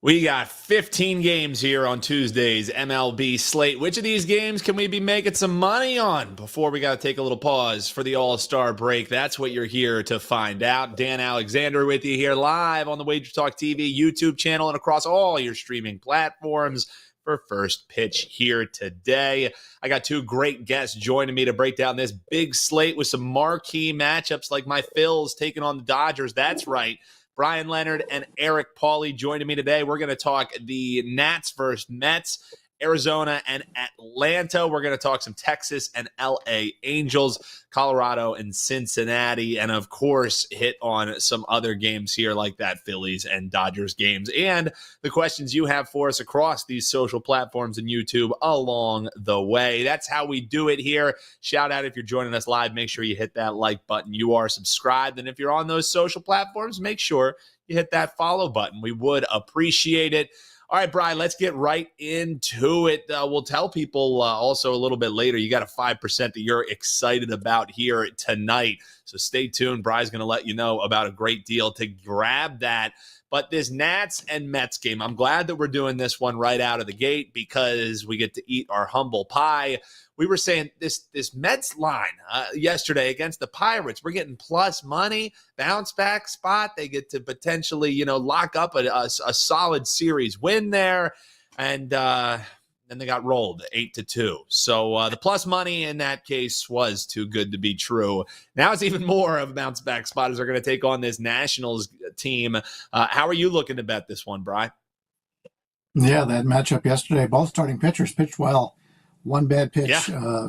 We got 15 games here on Tuesday's MLB slate. Which of these games can we be making some money on before we got to take a little pause for the All-Star break? That's what you're here to find out. Dan Alexander with you here live on the WagerTalk TV YouTube channel and across all your streaming platforms for First Pitch here today. I got two great guests joining me to break down this big slate with some marquee matchups like my Phillies taking on the Dodgers. That's right. Bryan, Leonard, and Eric Pauly joining me today. We're going to talk the Nats versus Mets, Arizona and Atlanta. We're going to talk some Texas and LA Angels, Colorado and Cincinnati, and of course hit on some other games here like that Phillies and Dodgers games and the questions you have for us across these social platforms and YouTube along the way. That's how we do it here. Shout out if you're joining us live. Make sure you hit that like button. You are subscribed, and if you're on those social platforms, make sure you hit that follow button. We would appreciate it. All right, Bryan, let's get right into it. We'll tell people also a little bit later, you got a 5% that you're excited about here tonight. So stay tuned. Bryan's going to let you know about a great deal to grab that. But this Nats and Mets game, I'm glad that we're doing this one right out of the gate because we get to eat our humble pie. We were saying this Mets line yesterday against the Pirates, we're getting plus money, bounce back spot. They get to potentially, lock up a solid series win there. And then they got rolled 8-2. So the plus money in that case was too good to be true. Now it's even more of a bounce back spot as they're going to take on this Nationals team. How are you looking to bet this one, Bryan? Yeah, that matchup yesterday, both starting pitchers pitched well. One bad pitch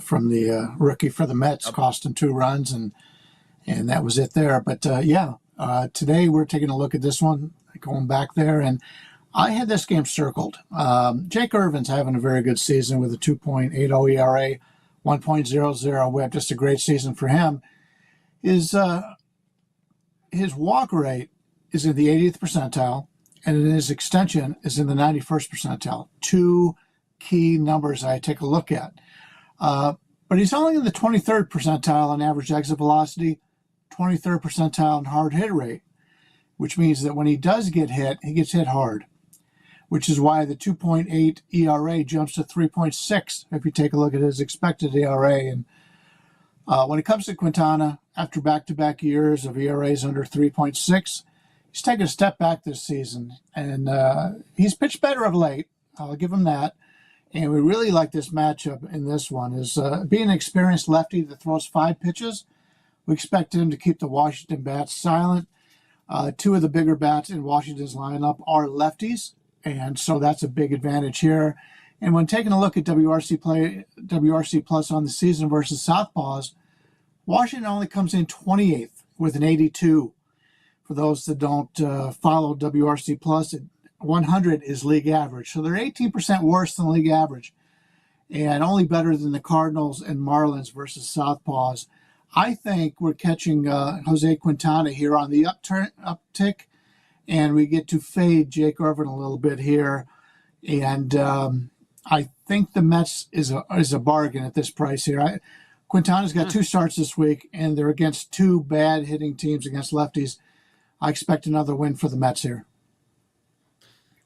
from the rookie for the Mets, costing 2 runs, and that was it there. But, today we're taking a look at this one, going back there, and I had this game circled. Jake Irvin's having a very good season with a 2.80 ERA, 1.00 whip, just a great season for him. His walk rate is in the 80th percentile, and his extension is in the 91st percentile. Two key numbers I take a look at. But he's only in the 23rd percentile on average exit velocity, 23rd percentile in hard hit rate, which means that when he does get hit, he gets hit hard, which is why the 2.8 ERA jumps to 3.6 if you take a look at his expected ERA. And when it comes to Quintana, after back-to-back years of ERAs under 3.6, he's taken a step back this season, and he's pitched better of late. I'll give him that. And we really like this matchup in this one. Is being an experienced lefty that throws 5 pitches, we expect him to keep the Washington bats silent. 2 of the bigger bats in Washington's lineup are lefties, and so that's a big advantage here. And when taking a look at WRC plus on the season versus Southpaws, Washington only comes in 28th with an 82. For those that don't follow WRC plus, 100 is league average. So they're 18% worse than league average and only better than the Cardinals and Marlins versus Southpaws. I think we're catching Jose Quintana here on the uptick, and we get to fade Jake Irvin a little bit here. And I think the Mets is a bargain at this price here. Quintana's got 2 starts this week, and they're against 2 bad hitting teams against lefties. I expect another win for the Mets here.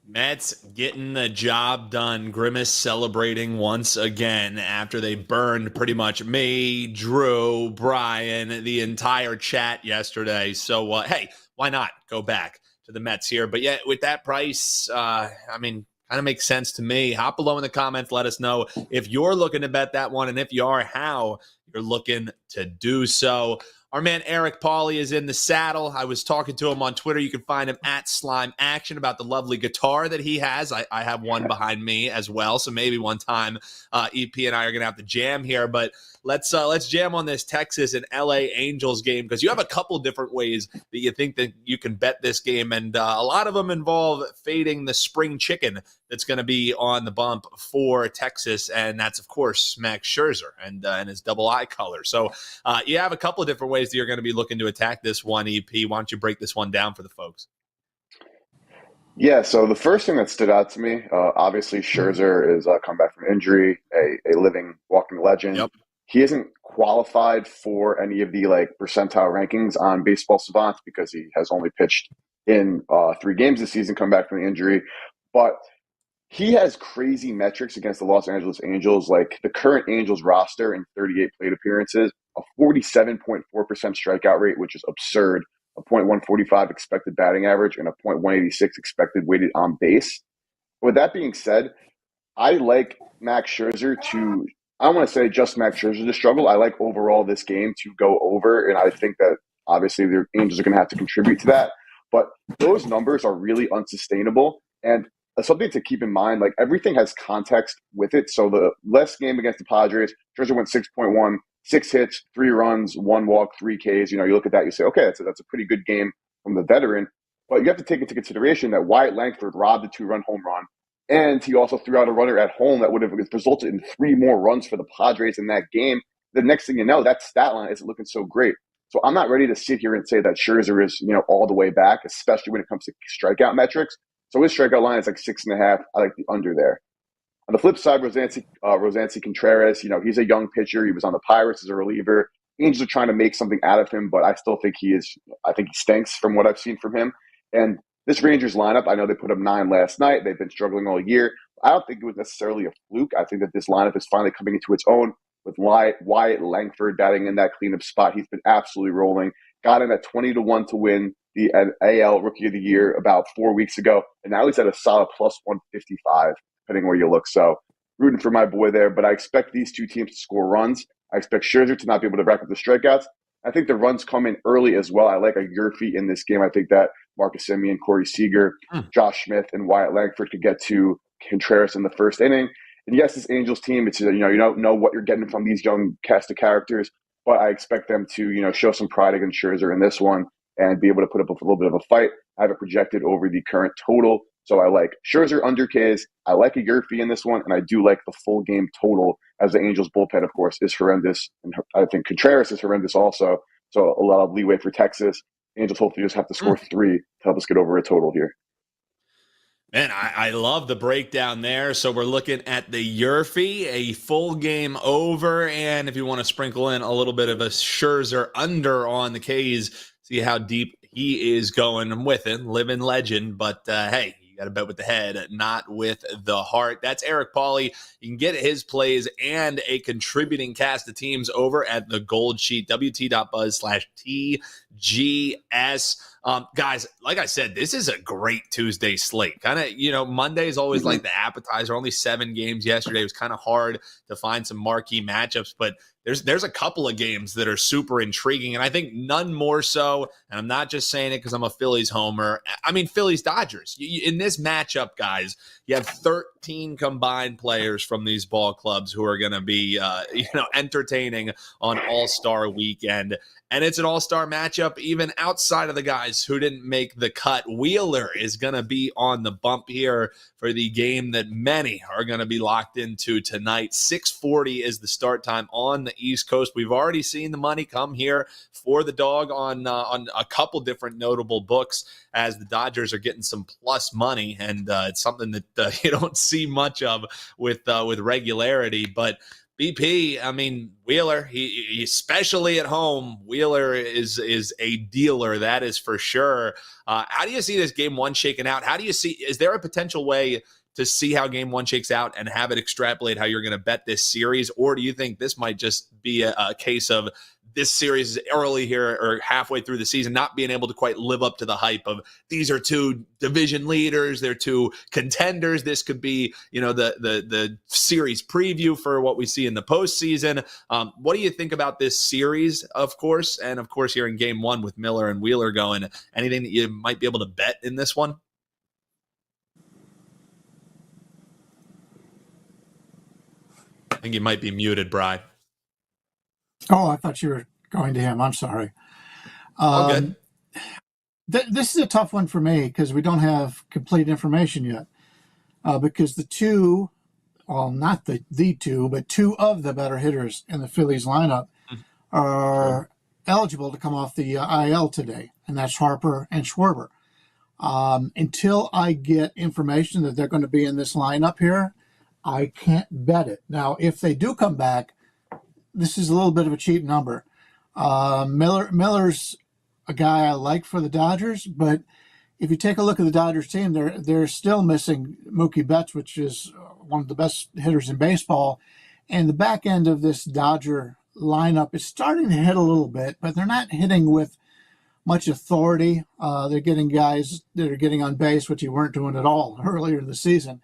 Mets getting the job done. Grimace celebrating once again after they burned pretty much me, Drew, Bryan, the entire chat yesterday. So, hey, why not go back to the Mets here? But yeah, with that price, kind of makes sense to me. Hop below in the comments. Let us know if you're looking to bet that one, and if you are, how you're looking to do so. Our man Eric Pauly is in the saddle. I was talking to him on Twitter. You can find him at Slime Action about the lovely guitar that he has. I have one behind me as well, so maybe one time EP and I are going to have to jam here. But let's jam on this Texas and LA Angels game, because you have a couple different ways that you think that you can bet this game, and a lot of them involve fading the spring chicken that's going to be on the bump for Texas, and that's, of course, Max Scherzer and his double eye color. So you have a couple of different ways that you're going to be looking to attack this one, EP. Why don't you break this one down for the folks? Yeah, so the first thing that stood out to me, obviously Scherzer is come back from injury, a living, walking legend. Yep. He isn't qualified for any of the percentile rankings on Baseball Savant because he has only pitched in 3 games this season, come back from the injury. but he has crazy metrics against the Los Angeles Angels. Like the current Angels roster in 38 plate appearances, a 47.4% strikeout rate, which is absurd, a .145 expected batting average, and a .186 expected weighted on base. With that being said, I like Max Scherzer to, I don't want to say just Max Scherzer to struggle. I like overall this game to go over, and I think that obviously the Angels are going to have to contribute to that. But those numbers are really unsustainable. And something to keep in mind, like everything has context with it. So the last game against the Padres, Scherzer went 6.1, 6 hits, 3 runs, 1 walk, 3 Ks. You know, you look at that, you say, okay, that's a pretty good game from the veteran. But you have to take into consideration that Wyatt Langford robbed a 2-run home run. And he also threw out a runner at home that would have resulted in 3 more runs for the Padres in that game. The next thing you know, that stat line isn't looking so great. So I'm not ready to sit here and say that Scherzer is, all the way back, especially when it comes to strikeout metrics. So his strikeout line is like 6.5. I like the under there. On the flip side, Rosansky Contreras, he's a young pitcher. He was on the Pirates as a reliever. Angels are trying to make something out of him, but I still think he stinks from what I've seen from him. And this Rangers lineup, I know they put up 9 last night. They've been struggling all year. I don't think it was necessarily a fluke. I think that this lineup is finally coming into its own with Wyatt Langford batting in that cleanup spot. He's been absolutely rolling. Got in at 20-1 to win the AL Rookie of the Year about 4 weeks ago, and now he's at a solid plus 155, depending where you look. So rooting for my boy there, but I expect these two teams to score runs. I expect Scherzer to not be able to rack up the strikeouts. I think the runs come in early as well. I like a Yurfie in this game. I think that Marcus Semien, Corey Seager, Josh Smith, and Wyatt Langford could get to Contreras in the first inning. And yes, this Angels team, it's you don't know what you're getting from these young cast of characters, but I expect them to show some pride against Scherzer in this one and be able to put up a little bit of a fight. I have it projected over the current total. So I like Scherzer under Ks. I like a Yurfie in this one, and I do like the full game total, as the Angels bullpen, of course, is horrendous. And I think Contreras is horrendous also. So a lot of leeway for Texas. Angels hopefully just have to score 3 to help us get over a total here. Man, I love the breakdown there. So we're looking at the Yurfie, a full game over. And if you want to sprinkle in a little bit of a Scherzer under on the K's, see how deep he is going. I'm with it, living legend. But hey, you got to bet with the head, not with the heart. That's Eric Pauly. You can get his plays and a contributing cast of teams over at the Gold Sheet, wt.buzz/TGS. Guys, like I said, this is a great Tuesday slate. Kind of, Monday is always like the appetizer. Only 7 games yesterday. It was kind of hard to find some marquee matchups, but there's a couple of games that are super intriguing, and I think none more so, and I'm not just saying it because I'm a Phillies homer. I mean, Phillies-Dodgers. In this matchup, guys, you have 13 combined players from these ball clubs who are going to be, entertaining on All-Star Weekend. And it's an all-star matchup even outside of the guys who didn't make the cut. Wheeler is going to be on the bump here for the game that many are going to be locked into tonight. 6:40 is the start time on the East Coast. We've already seen the money come here for the dog on a couple different notable books as the Dodgers are getting some plus money, and it's something that you don't see much of with regularity. But BP, I mean, Wheeler, he especially at home, Wheeler is a dealer, that is for sure. How do you see this game 1 shaking out? How do you see, is there a potential way to see how game 1 shakes out and have it extrapolate how you're going to bet this series? Or do you think this might just be a case of this series is early here or halfway through the season, not being able to quite live up to the hype of these are 2 division leaders, they're 2 contenders. This could be, the series preview for what we see in the postseason. What do you think about this series, of course? And of course, here in game 1 with Miller and Wheeler going, anything that you might be able to bet in this one? I think you might be muted, Bryan. Oh, I thought you were going to him. I'm sorry. All good. This is a tough one for me because we don't have complete information yet. Because the 2, well, not the 2, but 2 of the better hitters in the Phillies lineup are eligible to come off the IL today, and that's Harper and Schwarber. Until I get information that they're going to be in this lineup here, I can't bet it. Now, if they do come back, this is a little bit of a cheap number. Miller's a guy I like for the Dodgers, but if you take a look at the Dodgers team, they're still missing Mookie Betts, which is one of the best hitters in baseball. And the back end of this Dodger lineup is starting to hit a little bit, but they're not hitting with much authority. They're getting guys that are getting on base, which you weren't doing at all earlier in the season.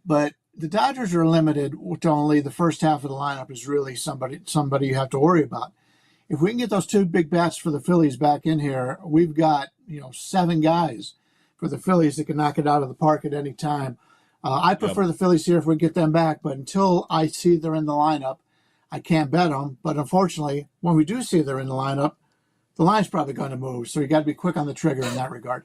But the Dodgers are limited to only the first half of the lineup is really somebody you have to worry about. If we can get those two big bats for the Phillies back in here, we've got 7 guys for the Phillies that can knock it out of the park at any time. I prefer the Phillies here if we get them back, but until I see they're in the lineup, I can't bet them. But unfortunately, when we do see they're in the lineup, the line's probably going to move. So you got to be quick on the trigger in that regard.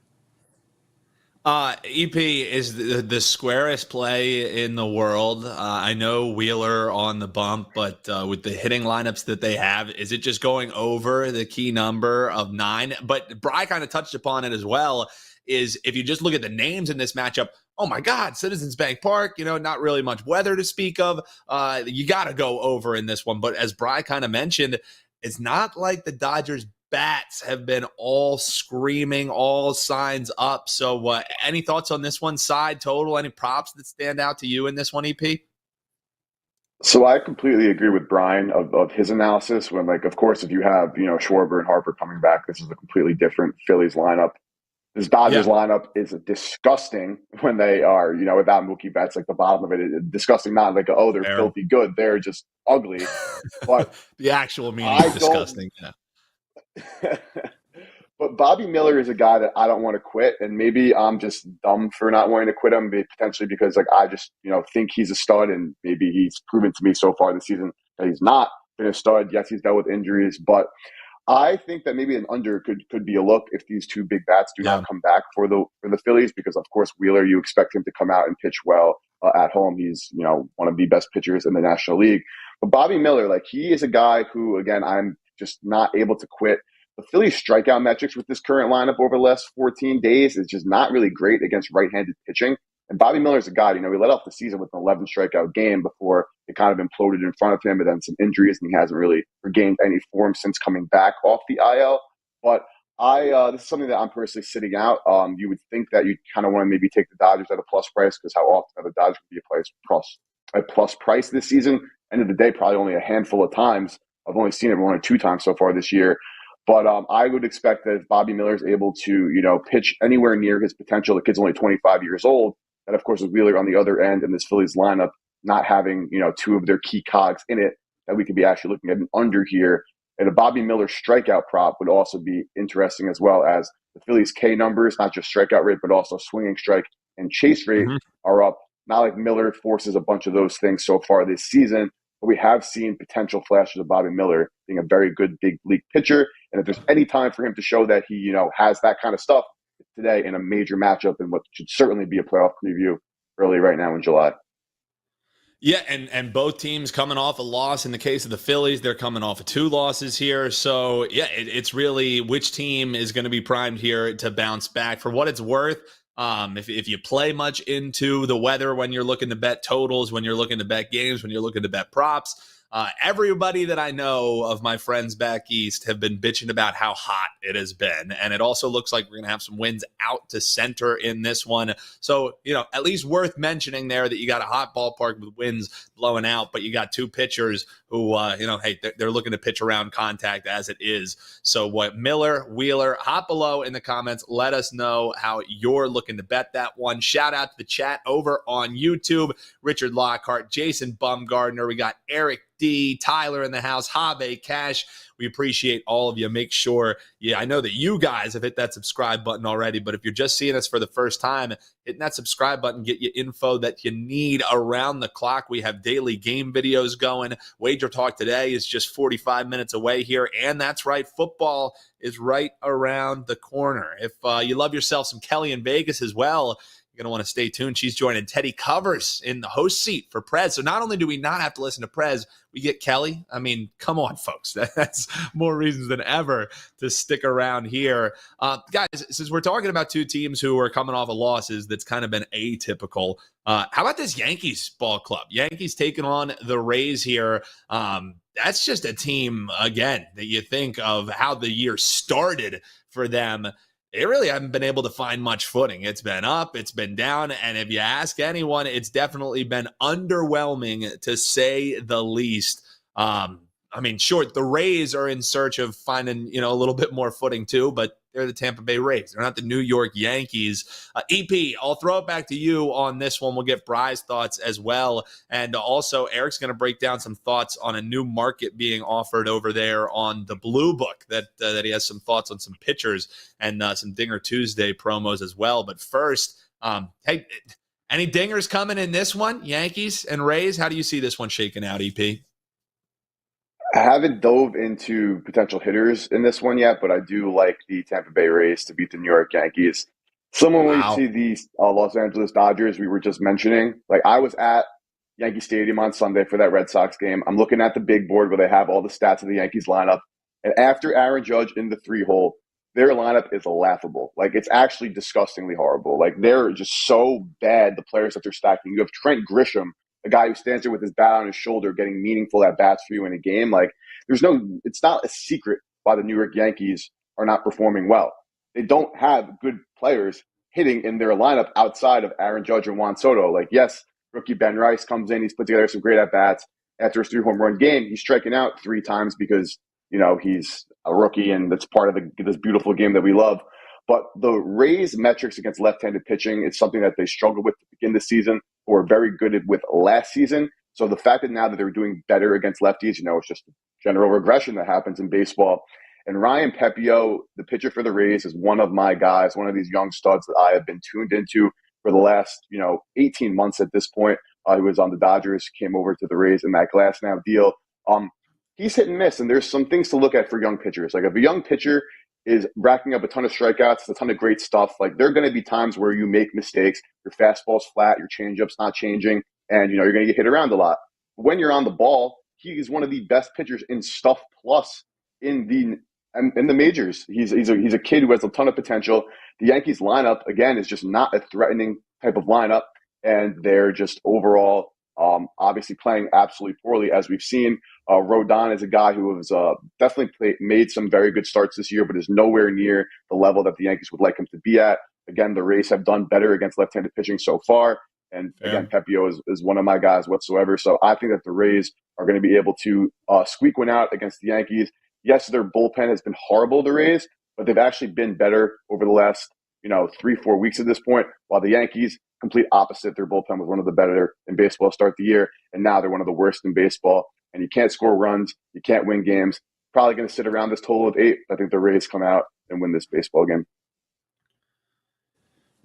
EP is the squarest play in the world. I know Wheeler on the bump, but with the hitting lineups that they have, is it just going over the key number of 9? But Bryan kind of touched upon it as well, is if you just look at the names in this matchup, oh my God, Citizens Bank Park, not really much weather to speak of. You got to go over in this one. But as Bryan kind of mentioned, it's not like the Dodgers bats have been all screaming, all signs up. So any thoughts on this one? Side total, any props that stand out to you in this one, EP? So I completely agree with Bryan of his analysis when, of course, if you have, Schwarber and Harper coming back, this is a completely different Phillies lineup. This Dodgers lineup is disgusting when they are, without Mookie Betts, the bottom of it is disgusting. Not they're filthy good. They're just ugly. But the actual meaning is disgusting. Yeah. But Bobby Miller is a guy that I don't want to quit, and maybe I'm just dumb for not wanting to quit him, potentially because I just think he's a stud, and maybe he's proven to me so far this season that he's not been a stud. Yes, he's dealt with injuries, but I think that maybe an under could be a look if these two big bats do not come back for the Phillies, because of course Wheeler, you expect him to come out and pitch well at home. He's one of the best pitchers in the National League. But Bobby Miller, he is a guy who, again, I'm just not able to quit. The Phillies strikeout metrics with this current lineup over the last 14 days is just not really great against right-handed pitching. And Bobby Miller's a guy, he let off the season with an 11 strikeout game before it kind of imploded in front of him, and then some injuries, and he hasn't really regained any form since coming back off the IL. But this is something that I'm personally sitting out. You would think that you kind of want to maybe take the Dodgers at a plus price, because how often are the Dodgers going to be a plus price this season? End of the day, probably only a handful of times. I've only seen it 1 or 2 times so far this year. But I would expect that if Bobby Miller is able to, pitch anywhere near his potential, the kid's only 25 years old, and of course with Wheeler on the other end and this Phillies lineup not having, 2 of their key cogs in it, that we could be actually looking at an under here. And a Bobby Miller strikeout prop would also be interesting, as well as the Phillies K numbers, not just strikeout rate, but also swinging strike and chase rate are up. Not like Miller forces a bunch of those things so far this season, but we have seen potential flashes of Bobby Miller being a very good big league pitcher. And if there's any time for him to show that he, has that kind of stuff, today in a major matchup in what should certainly be a playoff preview early right now in July. Yeah, and both teams coming off a loss. In the case of the Phillies, they're coming off of 2 losses here. So, yeah, it's really which team is going to be primed here to bounce back. For what it's worth, if you play much into the weather when you're looking to bet totals, when you're looking to bet games, when you're looking to bet props, everybody that I know of my friends back east have been bitching about how hot it has been. And it also looks like we're going to have some winds out to center in this one. So, at least worth mentioning there that you got a hot ballpark with winds blowing out, but you got 2 pitchers who, hey, they're looking to pitch around contact as it is. So what Miller, Wheeler, hop below in the comments. Let us know how you're looking to bet that one. Shout out to the chat over on YouTube. Richard Lockhart, Jason Bumgardner. We got Eric D, Tyler in the house, Habe Cash. We appreciate all of you. Make sure, I know that you guys have hit that subscribe button already, but if you're just seeing us for the first time, hitting that subscribe button, get you info that you need around the clock. We have daily game videos going. WagerTalk today is just 45 minutes away here, and that's right, football is right around the corner. If you love yourself some Kelly in Vegas as well, you're going to want to stay tuned. She's joining Teddy Covers in the host seat for Prez. So not only do we not have to listen to Prez, we get Kelly. I mean, come on, folks. That's more reasons than ever to stick around here. Guys, since we're talking about 2 teams who are coming off of losses that's kind of been atypical, how about this Yankees ball club? Yankees taking on the Rays here. That's just a team, again, that you think of how the year started for them. they really haven't been able to find much footing. It's been up, it's been down, and if you ask anyone, it's definitely been underwhelming to say the least. I mean, sure, the Rays are in search of finding, a little bit more footing too, but they're the Tampa Bay Rays. They're not the New York Yankees. EP, I'll throw it back to you on this one. We'll get Bry's thoughts as well. And also, Eric's going to break down some thoughts on a new market being offered over there on the Blue Book that he has some thoughts on some pitchers and some Dinger Tuesday promos as well. But first, hey, any dingers coming in this one? Yankees and Rays, how do you see this one shaking out, EP? I haven't dove into potential hitters in this one yet, but I do like the Tampa Bay Rays to beat the New York Yankees. Similarly to the Los Angeles Dodgers we were just mentioning, like I was at Yankee Stadium on Sunday for that Red Sox game. I'm looking at the big board where they have all the stats of the Yankees lineup. And after Aaron Judge in the 3-hole, their lineup is laughable. Like, it's actually disgustingly horrible. Like, they're just so bad, the players that they're stacking. You have Trent Grisham, a guy who stands there with his bat on his shoulder getting meaningful at-bats for you in a game. Like, it's not a secret why the New York Yankees are not performing well. They don't have good players hitting in their lineup outside of Aaron Judge and Juan Soto. Like, yes, rookie Ben Rice comes in, he's put together some great at-bats. After his 3-home run game, he's striking out 3 times because, he's a rookie and that's part of this beautiful game that we love. But the Rays' metrics against left-handed pitching is something that they struggled with to begin the season or were very good with last season. So the fact that now that they're doing better against lefties, it's just general regression that happens in baseball. And Ryan Pepio, the pitcher for the Rays, is one of my guys, one of these young studs that I have been tuned into for the last, 18 months at this point. He was on the Dodgers, came over to the Rays in that Glass-Now deal. He's hit and miss, and there's some things to look at for young pitchers. Like if a young pitcher is racking up a ton of strikeouts, a ton of great stuff, like there are going to be times where you make mistakes, your fastball's flat, your changeup's not changing, and you're going to get hit around a lot. When you're on the ball, he is one of the best pitchers in stuff plus in the majors. He's a kid who has a ton of potential. The Yankees lineup, again, is just not a threatening type of lineup, and they're just overall obviously playing absolutely poorly, as we've seen. Rodon is a guy who has definitely made some very good starts this year, but is nowhere near the level that the Yankees would like him to be at. Again, the Rays have done better against left-handed pitching so far. And again, Pepio is one of my guys whatsoever. So I think that the Rays are going to be able to squeak one out against the Yankees. Yes, their bullpen has been horrible, the Rays, but they've actually been better over the last 3-4 weeks at this point, while the Yankees, complete opposite. Their bullpen was one of the better in baseball to start the year, and now they're one of the worst in baseball. And you can't score runs, you can't win games. Probably going to sit around this total of 8. I think the Rays come out and win this baseball game.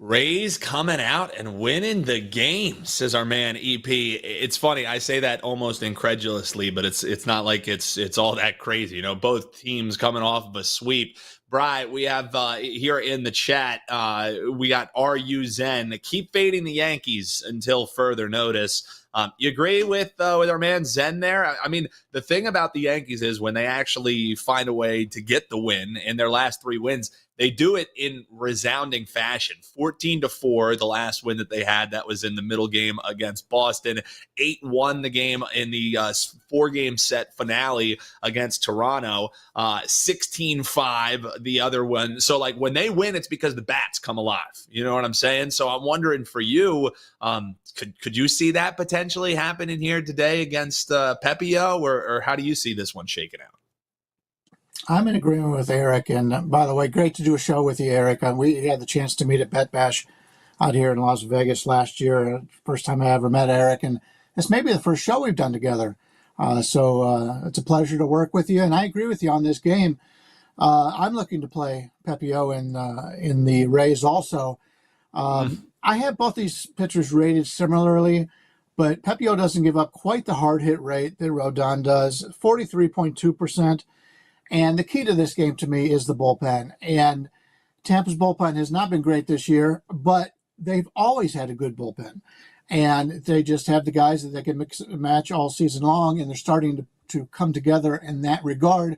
Rays coming out and winning the game, says our man EP. It's funny, I say that almost incredulously, but it's not like it's all that crazy. Both teams coming off of a sweep. Bryan, we have here in the chat, we got RU Zen. Keep fading the Yankees until further notice. You agree with our man Zen there? I mean, the thing about the Yankees is when they actually find a way to get the win in their last 3 wins, they do it in resounding fashion. 14-4, the last win that they had, that was in the middle game against Boston. 8-1 the game in the 4-game set finale against Toronto. 16-5 the other one. So, like, when they win, it's because the bats come alive. You know what I'm saying? So I'm wondering for you, could you see that potentially happening here today against Pepio, or how do you see this one shaking out? I'm in agreement with Eric. And by the way, great to do a show with you, Eric. We had the chance to meet at Bet Bash out here in Las Vegas last year. First time I ever met Eric. And this may be the first show we've done together. So it's a pleasure to work with you. And I agree with you on this game. I'm looking to play Pepio in the Rays also. I have both these pitchers rated similarly, but Pepio doesn't give up quite the hard hit rate that Rodon does, 43.2%. And the key to this game to me is the bullpen. And Tampa's bullpen has not been great this year, but they've always had a good bullpen. And they just have the guys that they can mix and match all season long, and they're starting to come together in that regard.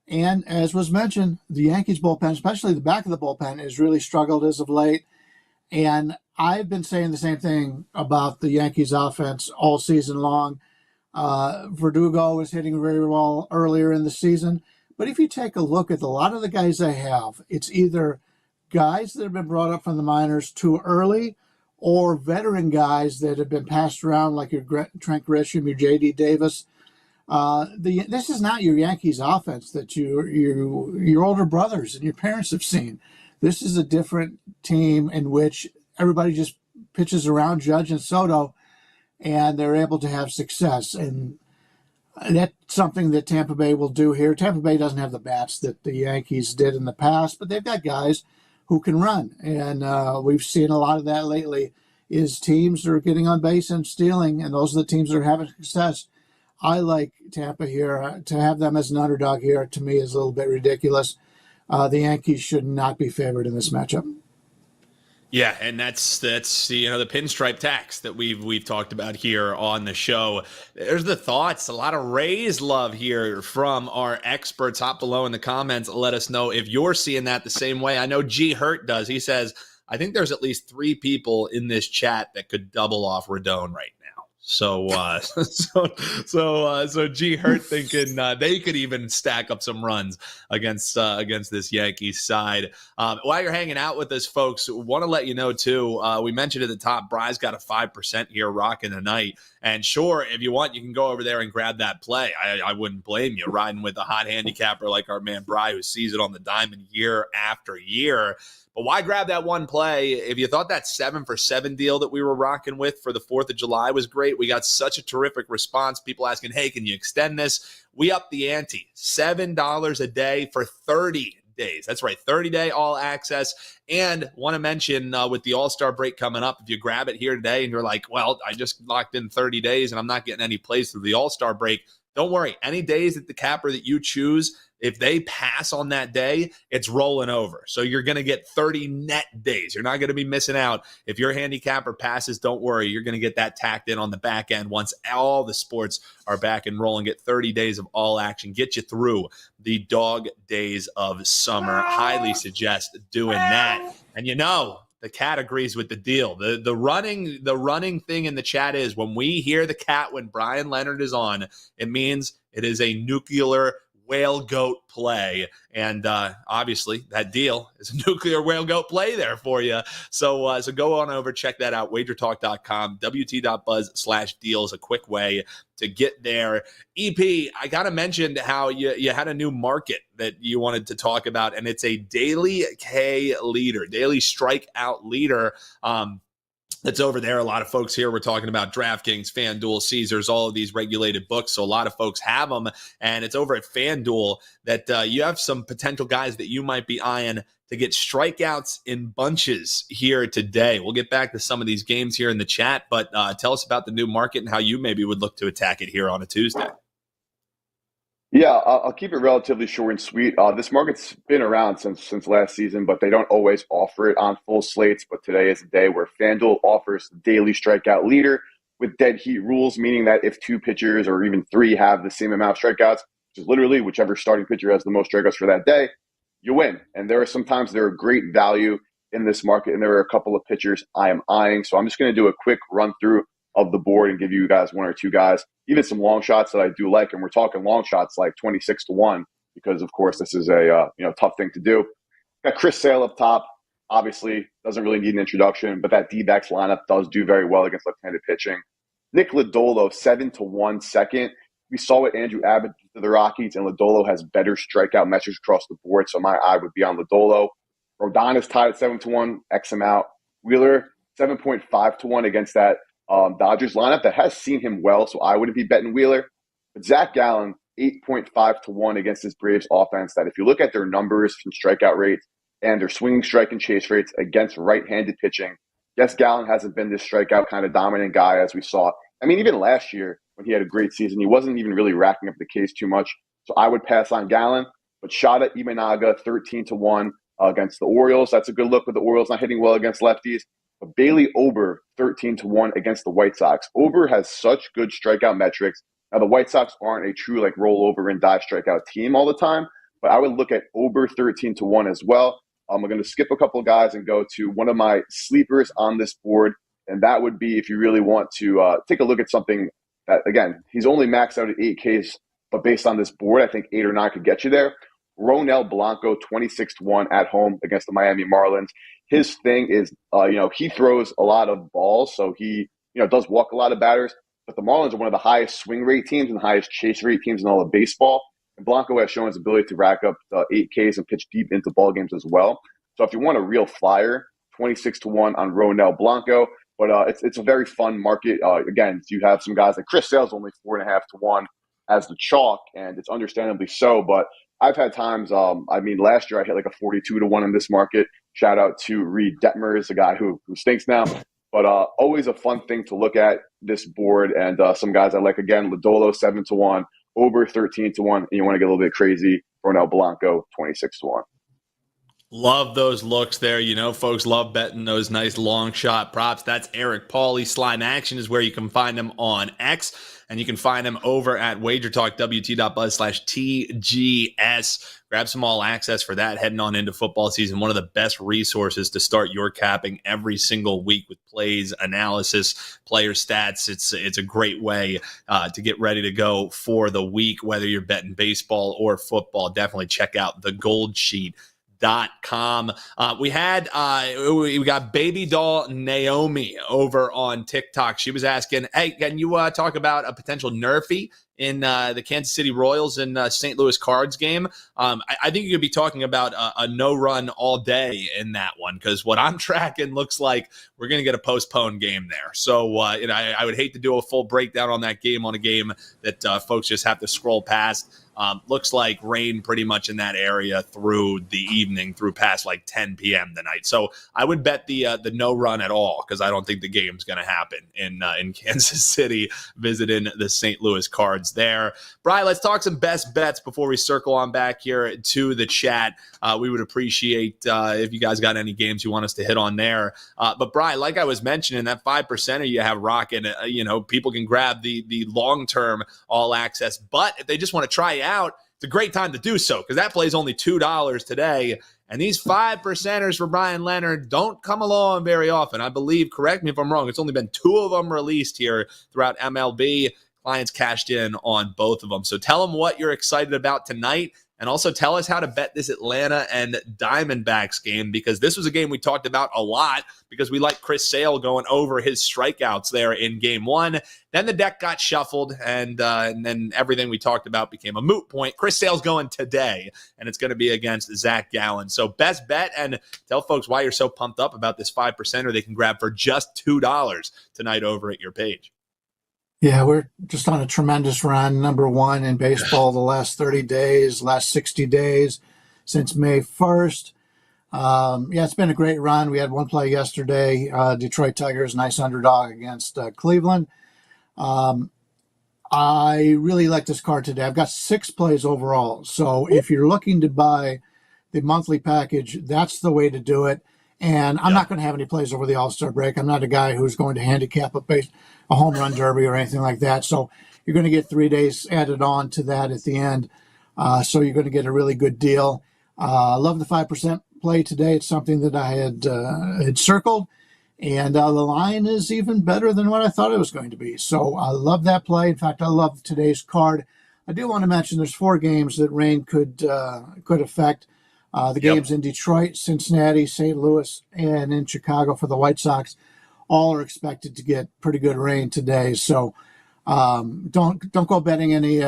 And as was mentioned, the Yankees bullpen, especially the back of the bullpen, has really struggled as of late. And I've been saying the same thing about the Yankees offense all season long. Verdugo was hitting very well earlier in the season. But if you take a look at a lot of the guys they have, it's either guys that have been brought up from the minors too early, or veteran guys that have been passed around like your Trent Grisham, your J.D. Davis. This is not your Yankees offense that your older brothers and your parents have seen. This is a different team in which everybody just pitches around Judge and Soto, and they're able to have success. And that's something that Tampa Bay will do here. Tampa Bay doesn't have the bats that the Yankees did in the past, but they've got guys who can run. And we've seen a lot of that lately, is teams are getting on base and stealing, and those are the teams that are having success. I like Tampa here. To have them as an underdog here, to me, is a little bit ridiculous. The Yankees should not be favored in this matchup. Yeah, and that's the pinstripe tax that we've talked about here on the show. There's the thoughts. A lot of Rays love here from our experts. Hop below in the comments. Let us know if you're seeing that the same way. I know G Hurt does. He says, I think there's at least 3 people in this chat that could double off Rodon right now. So G Hurt thinking they could even stack up some runs against this Yankees side. While you're hanging out with us, folks, want to let you know too. We mentioned at the top, Bryan's got a 5% here rocking tonight. And sure, if you want, you can go over there and grab that play. I wouldn't blame you riding with a hot handicapper like our man Bryan, who sees it on the diamond year after year. But why grab that one play? If you thought that 7-for-7 deal that we were rocking with for the 4th of July was great, we got such a terrific response. People asking, hey, can you extend this? We upped the ante. $7 a day for 30 days. That's right, 30-day all access. And want to mention with the All-Star break coming up, if you grab it here today and you're like, well, I just locked in 30 days and I'm not getting any plays through the All-Star break, don't worry. Any days at the capper that you choose, if they pass on that day, it's rolling over. So you're going to get 30 net days. You're not going to be missing out. If your handicapper passes, don't worry. You're going to get that tacked in on the back end once all the sports are back and rolling. Get 30 days of all action. Get you through the dog days of summer. Highly suggest doing that. And the cat agrees with the deal. The running thing in the chat is when we hear the cat when Bryan Leonard is on, it means it is a nuclear whale goat play. And obviously that deal is a nuclear whale goat play there for you. So go on over, check that out. WagerTalk.com, WT.buzz/deals, a quick way to get there. EP, I got to mention how you had a new market that you wanted to talk about, and it's a daily K leader, daily strikeout leader. That's over there. A lot of folks here, we're talking about DraftKings, FanDuel, Caesars, all of these regulated books. So a lot of folks have them. And it's over at FanDuel that you have some potential guys that you might be eyeing to get strikeouts in bunches here today. We'll get back to some of these games here in the chat, but tell us about the new market and how you maybe would look to attack it here on a Tuesday. Yeah, I'll keep it relatively short and sweet. This market's been around since last season, but they don't always offer it on full slates. But today is the day where FanDuel offers the daily strikeout leader with dead heat rules, meaning that if 2 pitchers or even 3 have the same amount of strikeouts, which is literally whichever starting pitcher has the most strikeouts for that day, you win. And there are great value in this market, and there are a couple of pitchers I am eyeing. So I'm just going to do a quick run through of the board and give you guys 1 or 2 guys, even some long shots that I do like. And we're talking long shots like 26-1, because of course this is a tough thing to do. Got Chris Sale up top. Obviously doesn't really need an introduction, but that D-backs lineup does do very well against left-handed pitching. Nick Lodolo, 7-1 second. We saw what Andrew Abbott did to the Rockies, and Lodolo has better strikeout metrics across the board, so my eye would be on Lodolo. Rodon is tied at 7-1, X him out. Wheeler, 7.5-1 against that Dodgers lineup that has seen him well, so I wouldn't be betting Wheeler. But Zach Gallen, 8.5-1 against this Braves offense that if you look at their numbers from strikeout rates and their swinging strike and chase rates against right-handed pitching, yes, Gallen hasn't been this strikeout kind of dominant guy as we saw. I mean, even last year when he had a great season, he wasn't even really racking up the Ks too much. So I would pass on Gallen. But Shada Imanaga, 13-1 against the Orioles. That's a good look with the Orioles not hitting well against lefties. But Bailey Ober, 13-1 against the White Sox. Ober has such good strikeout metrics. Now, the White Sox aren't a true rollover and dive strikeout team all the time, but I would look at Ober 13-1 as well. I'm going to skip a couple of guys and go to one of my sleepers on this board, and that would be if you really want to take a look at something that, again, he's only maxed out at 8Ks, but based on this board, I think 8 or 9 could get you there. Ronel Blanco, 26-1 at home against the Miami Marlins. His thing is, he throws a lot of balls, so he, does walk a lot of batters. But the Marlins are one of the highest swing rate teams and the highest chase rate teams in all of baseball. And Blanco has shown his ability to rack up 8 Ks and pitch deep into ball games as well. So if you want a real flyer, 26-1 on Ronel Blanco. But it's a very fun market. Again, you have some guys like Chris Sale's only 4.5-1 as the chalk, and it's understandably so. But I've had times, last year I hit like a 42-1 in this market. Shout out to Reed Detmers, a guy who stinks now. But always a fun thing to look at this board. And some guys I like, again, Lodolo 7-1, Ober 13-1, and you want to get a little bit crazy, Ronel Blanco 26-1. Love those looks there. Folks love betting those nice long shot props. That's Eric Pauly. Slime Action is where you can find him on X, and you can find him over at WagerTalk, WT.buzz/TGS. Grab some all access for that heading on into football season. One of the best resources to start your capping every single week with plays, analysis, player stats. It's a great way to get ready to go for the week, whether you're betting baseball or football. Definitely check out the Gold Sheet. .com. We got baby doll Naomi over on TikTok. She was asking, hey, can you talk about a potential nerfy in the Kansas City Royals and St. Louis Cards game? I think you could be talking about a no run all day in that one, because what I'm tracking looks like we're going to get a postponed game there. So I would hate to do a full breakdown on that game, on a game that folks just have to scroll past. Looks like rain pretty much in that area through the evening, through past like 10 p.m. tonight. So I would bet the no run at all, because I don't think the game's going to happen in Kansas City, visiting the St. Louis Cards there. Bryan, let's talk some best bets before we circle on back here to the chat. We would appreciate if you guys got any games you want us to hit on there. But Bryan, like I was mentioning, that 5%er you have rocking, people can grab the long-term all access. But if they just want to try out, it's a great time to do so, because that plays only $2 today. And these 5%ers for Bryan Leonard don't come along very often. I believe, correct me if I'm wrong, it's only been 2 of them released here throughout MLB. Clients cashed in on both of them. So tell them what you're excited about tonight, and also tell us how to bet this Atlanta and Diamondbacks game, because this was a game we talked about a lot because we like Chris Sale going over his strikeouts there in game 1. Then the deck got shuffled, and then everything we talked about became a moot point. Chris Sale's going today, and it's going to be against Zach Gallen. So best bet, and tell folks why you're so pumped up about this 5%er they can grab for just $2 tonight over at your page. Yeah, we're just on a tremendous run, number 1 in baseball the last 30 days, last 60 days since May 1st. It's been a great run. We had one play yesterday, Detroit Tigers, nice underdog against Cleveland. I really like this card today. I've got 6 plays overall. So if you're looking to buy the monthly package, that's the way to do it. And I'm not going to have any plays over the All-Star break. I'm not a guy who's going to handicap a home run derby or anything like that. So you're going to get 3 days added on to that at the end. So you're going to get a really good deal. I love the 5% play today. It's something that I had circled. And the line is even better than what I thought it was going to be. So I love that play. In fact, I love today's card. I do want to mention there's 4 games that rain could affect. The games in Detroit, Cincinnati, St. Louis, and in Chicago for the White Sox, all are expected to get pretty good rain today. So don't go betting any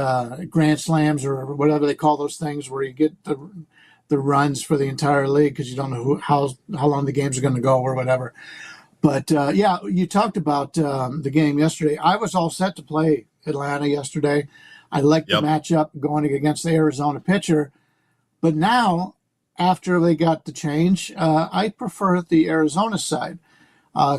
grand slams or whatever they call those things, where you get the runs for the entire league, because you don't know how long the games are going to go or whatever. But you talked about the game yesterday. I was all set to play Atlanta yesterday. I liked the matchup going against the Arizona pitcher, but now, after they got the change, I prefer the Arizona side.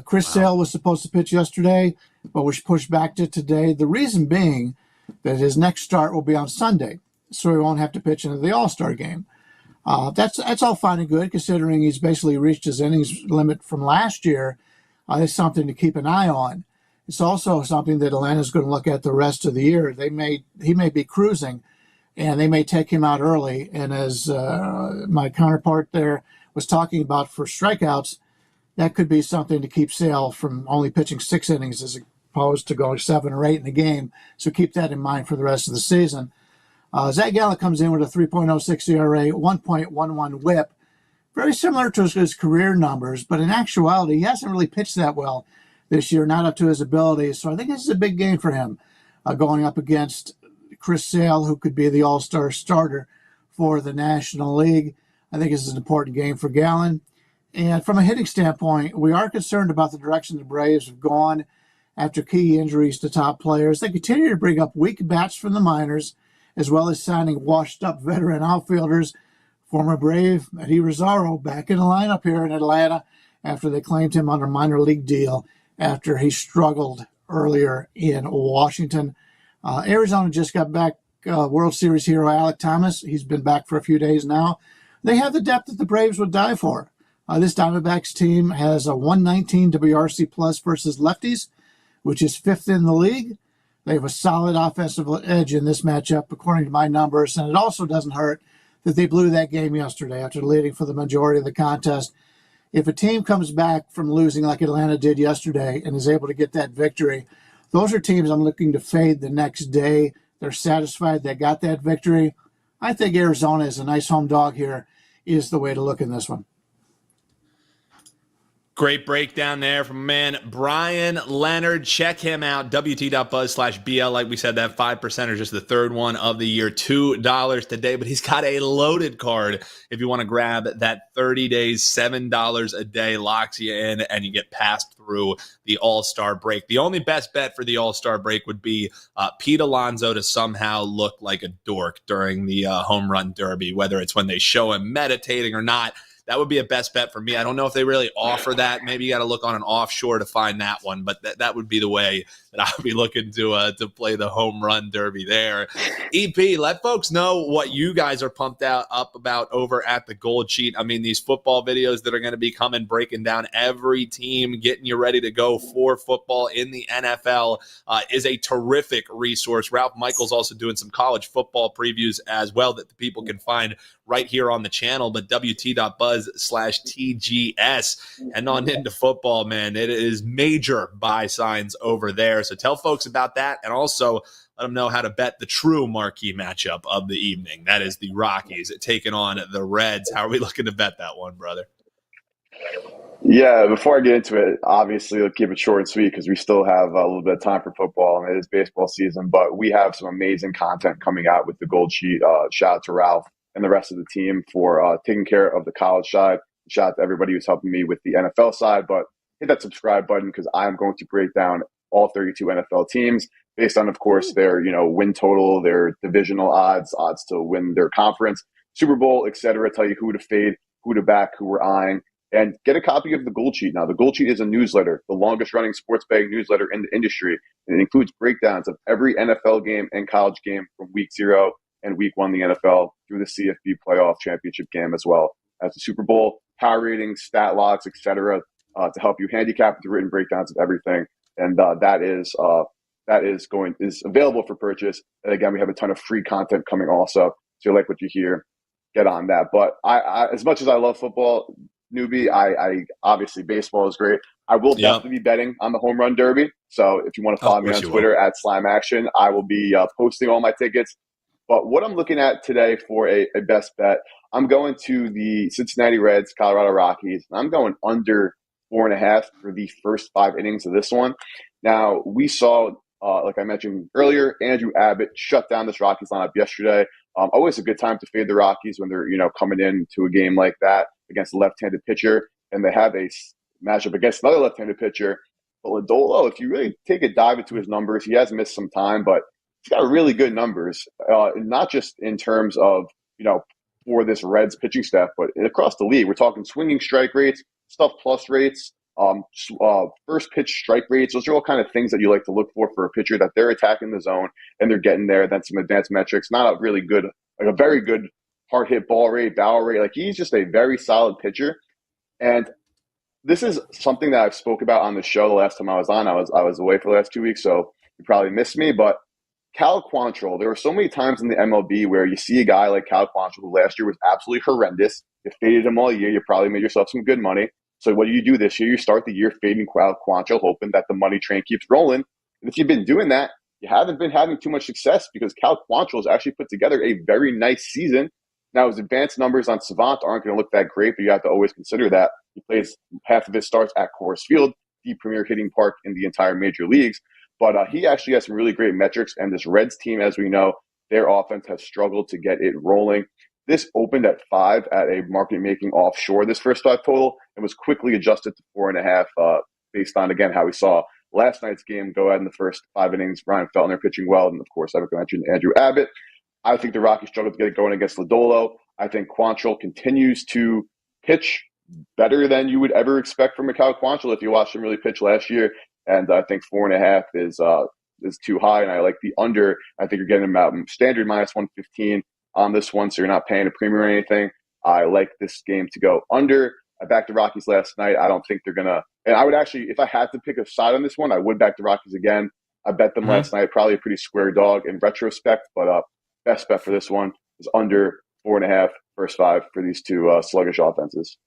Chris Sale was supposed to pitch yesterday, but was pushed back to today. The reason being that his next start will be on Sunday, so he won't have to pitch into the All-Star game. That's all fine and good, considering he's basically reached his innings limit from last year. It's something to keep an eye on. It's also something that Atlanta's going to look at the rest of the year. He may be cruising, and they may take him out early. And as my counterpart there was talking about for strikeouts, that could be something to keep Sale from only pitching 6 innings as opposed to going 7 or 8 in the game. So keep that in mind for the rest of the season. Zach Gallen comes in with a 3.06 ERA, 1.11 WHIP, very similar to his career numbers, but in actuality, he hasn't really pitched that well this year, not up to his abilities. So I think this is a big game for him, going up against Chris Sale, who could be the all-star starter for the National League. I think this is an important game for Gallen. And from a hitting standpoint, we are concerned about the direction the Braves have gone after key injuries to top players. They continue to bring up weak bats from the minors, as well as signing washed-up veteran outfielders. Former Brave Eddie Rosario back in the lineup here in Atlanta after they claimed him on a minor league deal after he struggled earlier in Washington. Arizona just got back World Series hero Alek Thomas. He's been back for a few days now. They have the depth that the Braves would die for. This Diamondbacks team has a 119 WRC plus versus lefties, which is fifth in the league. They have a solid offensive edge in this matchup, according to my numbers, and it also doesn't hurt that they blew that game yesterday after leading for the majority of the contest. If a team comes back from losing like Atlanta did yesterday and is able to get that victory, those are teams I'm looking to fade the next day. They're satisfied they got that victory. I think Arizona is a nice home dog here, is the way to look in this one. Great breakdown there from man Bryan Leonard. Check him out, wt.buzz/BL. Like we said, that 5% is just the third one of the year, $2 today. But he's got a loaded card if you want to grab that 30 days, $7 a day, locks you in, and you get passed through the All-Star break. The only best bet for the All-Star break would be Pete Alonso to somehow look like a dork during the home run derby, whether it's when they show him meditating or not. That would be a best bet for me. I don't know if they really offer that. Maybe you got to look on an offshore to find that one, but that would be the way that I would be looking to play the home run derby there. EP, let folks know what you guys are pumped up about over at the Gold Sheet. I mean, these football videos that are going to be coming, breaking down every team, getting you ready to go for football in the NFL is a terrific resource. Ralph Michaels also doing some college football previews as well that the people can find right here on the channel, but wt.buzz/TGS. And on into football, man. It is major buy signs over there. So tell folks about that, and also let them know how to bet the true marquee matchup of the evening. That is the Rockies taking on the Reds. How are we looking to bet that one, brother? Yeah, before I get into it, obviously, let's keep it short and sweet because we still have a little bit of time for football, and it is baseball season, but we have some amazing content coming out with the Gold Sheet. Shout out to Ralph and the rest of the team for taking care of the college side. Shout out to everybody who's helping me with the NFL side, but hit that subscribe button because I'm going to break down all 32 NFL teams based on, of course, their win total, their divisional odds to win their conference, Super Bowl, etc. Tell you who to fade, who to back, who we're eyeing, and get a copy of the Gold Sheet. Now, the Gold Sheet is a newsletter, the longest-running sports betting newsletter in the industry, and it includes breakdowns of every NFL game and college game from Week 0 and Week 1 in the NFL through the CFB playoff championship game, as well as the Super Bowl, power ratings, stat logs, etc., to help you handicap the written breakdowns of everything. And that is available for purchase. And again, we have a ton of free content coming also. So you like what you hear, get on that. But I as much as I love football, newbie, I obviously baseball is great. I will definitely be betting on the home run derby. So if you want to follow me on Twitter at Slime Action, I will be posting all my tickets. But what I'm looking at today for a best bet, I'm going to the Cincinnati Reds, Colorado Rockies. I'm going under 4.5 for the first 5 innings of this one. Now, we saw, like I mentioned earlier, Andrew Abbott shut down this Rockies lineup yesterday. Always a good time to fade the Rockies when they're coming into a game like that against a left-handed pitcher, and they have a matchup against another left-handed pitcher. But Lodolo, if you really take a dive into his numbers, he has missed some time, but he's got really good numbers, not just in terms of, for this Reds pitching staff, but across the league. We're talking swinging strike rates, stuff plus rates, first pitch strike rates. Those are all kind of things that you like to look for a pitcher, that they're attacking the zone and they're getting there. Then some advanced metrics, not a really good, like a very good hard hit ball rate, barrel rate. Like, he's just a very solid pitcher. And this is something that I've spoke about on the show the last time I was on. I was away for the last 2 weeks, so you probably missed me, but Cal Quantrill, there were so many times in the MLB where you see a guy like Cal Quantrill, who last year was absolutely horrendous. You faded him all year. You probably made yourself some good money. So what do you do this year? You start the year fading Cal Quantrill, hoping that the money train keeps rolling. And if you've been doing that, you haven't been having too much success because Cal Quantrill has actually put together a very nice season. Now, his advanced numbers on Savant aren't going to look that great, but you have to always consider that he plays half of his starts at Coors Field, the premier hitting park in the entire major leagues. But he actually has some really great metrics, and this Reds team, as we know, their offense has struggled to get it rolling. This opened at 5 at a market-making offshore, this first 5 total, and was quickly adjusted to 4.5 based on, again, how we saw last night's game go ahead in the first 5 innings. Ryan Feltner pitching well, and, of course, I've mentioned Andrew Abbott. I think the Rockies struggled to get it going against Lodolo. I think Quantrill continues to pitch better than you would ever expect from Cal Quantrill if you watched him really pitch last year. And I think 4.5 is too high, and I like the under. I think you're getting about standard minus 115 on this one, so you're not paying a premium or anything. I like this game to go under. I backed the Rockies last night. I don't think they're going to – and I would actually, if I had to pick a side on this one, I would back the Rockies again. I bet them last night, probably a pretty square dog in retrospect, but best bet for this one is under 4.5 first 5 for these two sluggish offenses.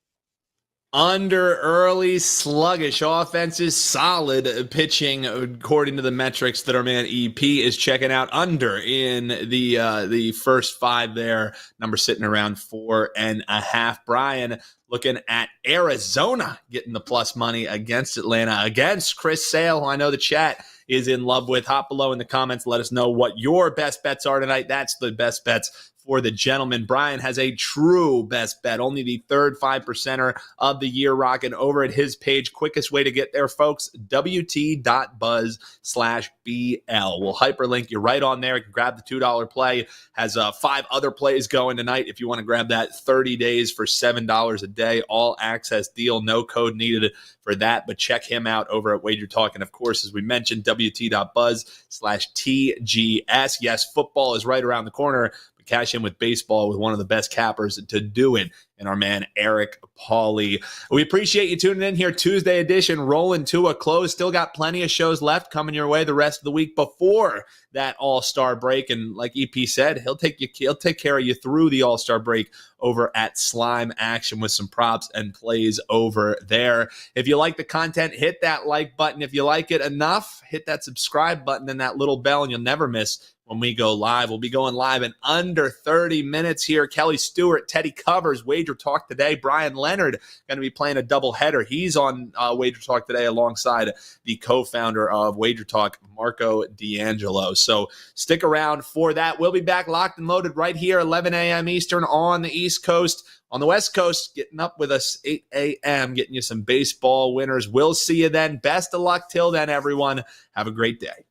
Under early sluggish offenses, solid pitching according to the metrics that our man EP is checking out. Under in the first 5 there, number sitting around 4.5. Bryan looking at Arizona getting the plus money against Atlanta, against Chris Sale, who I know the chat is in love with. Hop below in the comments, let us know what your best bets are tonight. That's the best bets for the gentleman. Bryan has a true best bet, only the third 5%er of the year, rocking over at his page. Quickest way to get there, folks, wt.buzz/BL. We'll hyperlink you right on there. You can grab the $2 play. Has 5 other plays going tonight if you want to grab that 30 days for $7 a day. All access deal, no code needed for that, but check him out over at WagerTalk. And of course, as we mentioned, wt.buzz/TGS. Yes, football is right around the corner. Cash in with baseball with one of the best cappers to do it, and our man Eric Pauly. We appreciate you tuning in here. Tuesday edition rolling to a close. Still got plenty of shows left coming your way the rest of the week before that All-Star break. And like EP said, he'll take care of you through the All-Star break over at Slime Action with some props and plays over there. If you like the content, hit that like button. If you like it enough, hit that subscribe button and that little bell, and you'll never miss when we go live. We'll be going live in under 30 minutes here. Kelly Stewart, Teddy Covers, Wager Talk today. Bryan Leonard going to be playing a doubleheader. He's on Wager Talk today alongside the co-founder of Wager Talk, Marco D'Angelo. So stick around for that. We'll be back locked and loaded right here, 11 a.m. Eastern on the East Coast. On the West Coast, getting up with us 8 a.m., getting you some baseball winners. We'll see you then. Best of luck till then, everyone. Have a great day.